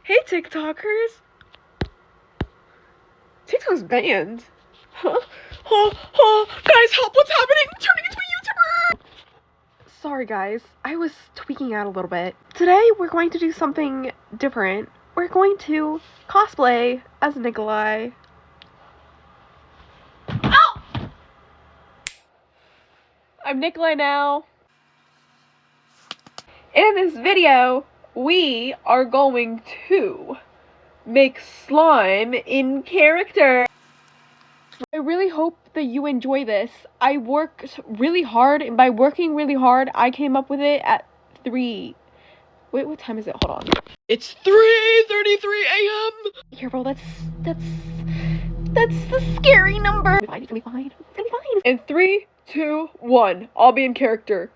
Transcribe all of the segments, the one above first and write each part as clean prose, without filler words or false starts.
Hey TikTokers! TikTok's banned. Huh? Guys, help! What's happening? I'm turning into a YouTuber! Sorry guys, I was tweaking out a little bit. Today we're going to do something different. We're going to cosplay as Nikolai. Ow! I'm Nikolai now. In this video, we are going to make slime in character. I really hope that you enjoy this. I worked really hard, and by working really hard, I came up with it at 3. Wait, what time is it? Hold on. It's 3:33 a.m. Be careful, that's the scary number. It's gonna be fine. It's gonna be fine. In 3, 2, 1, I'll be in character.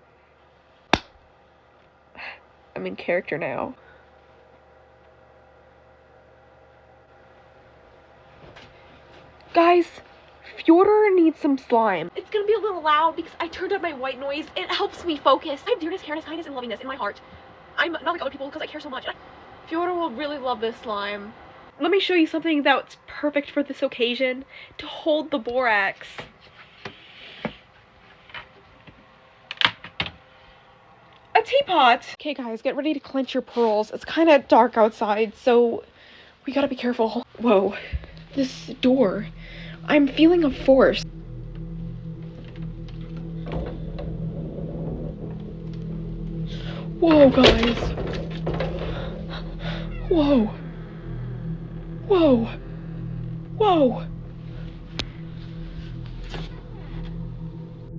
I'm in character now. Guys, Fyodor needs some slime. It's gonna be a little loud because I turned up my white noise. It helps me focus. I have dearness, careness, kindness, and lovingness in my heart. I'm not like other people because I care so much. Fyodor will really love this slime. Let me show you something that's perfect for this occasion. To hold the borax. A teapot! Okay guys, get ready to clench your pearls. It's kind of dark outside, so we gotta be careful. Whoa, this door. I'm feeling a force. Whoa, guys. Whoa. Whoa. Whoa.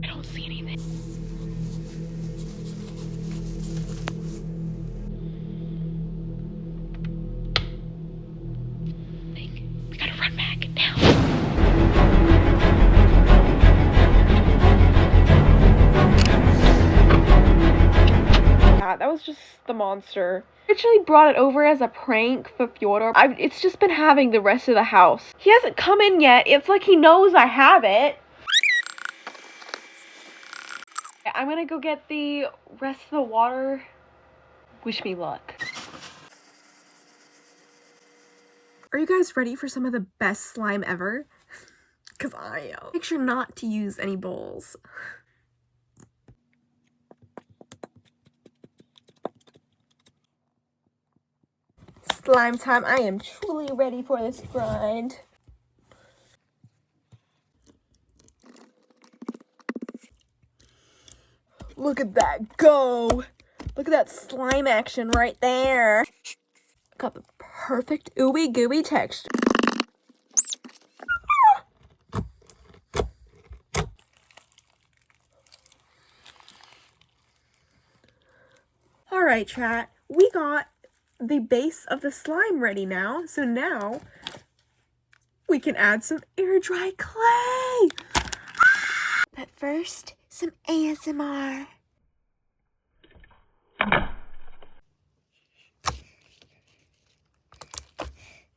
I don't see anything. We gotta run back now. That was just the monster. I actually brought it over as a prank for Fyodor. It's just been having the rest of the house. He hasn't come in yet. It's like he knows I have it. I'm gonna go get the rest of the water. Wish me luck. Are you guys ready for some of the best slime ever? Because I am. Make sure not to use any bowls. Slime time. I am truly ready for this grind. Look at that go. Look at that slime action right there. Got the perfect ooey gooey texture. Alright chat, we got the base of the slime ready now. So now we can add some air dry clay. But first, some ASMR.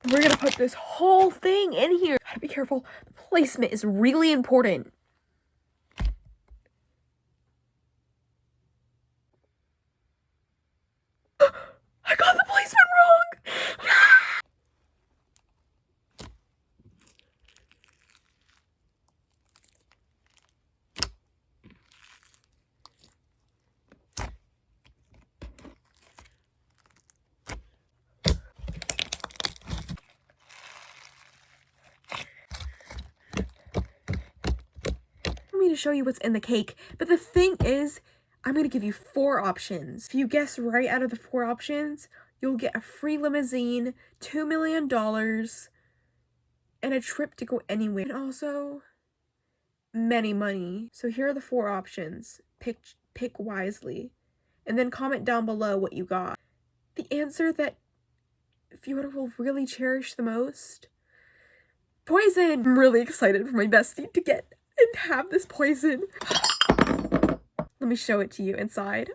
We're gonna put this whole thing in here. Gotta be careful. The placement is really important. I got the placement wrong! To show you what's in the cake, but the thing is, I'm gonna give you 4 options. If you guess right out of the 4 options, you'll get a free limousine, $2 million, and a trip to go anywhere, and also many money. So here are the 4 options. Pick wisely, and then comment down below what you got. The answer that Fyodor will really cherish the most: poison. I'm really excited for my bestie to get and have this poison. Let me show it to you inside.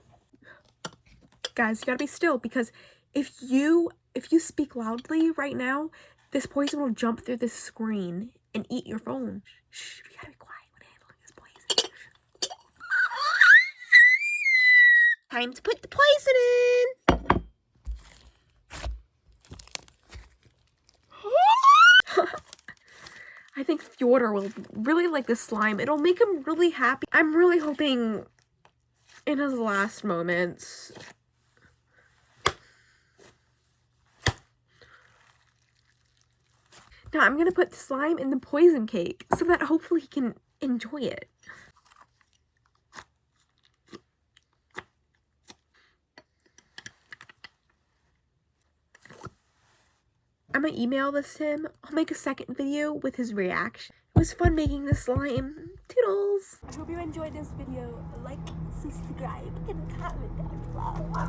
Guys, you gotta be still, because if you speak loudly right now, this poison will jump through this screen and eat your phone. Shh, we gotta be quiet when handling this poison. Time to put the poison in. I think Fyodor will really like this slime. It'll make him really happy. I'm really hoping in his last moments. Now I'm gonna put the slime in the poison cake so that hopefully he can enjoy it. I'm gonna email this to him. I'll make a second video with his reaction. It was fun making the slime. Toodles! I hope you enjoyed this video. Like, subscribe, and comment down below.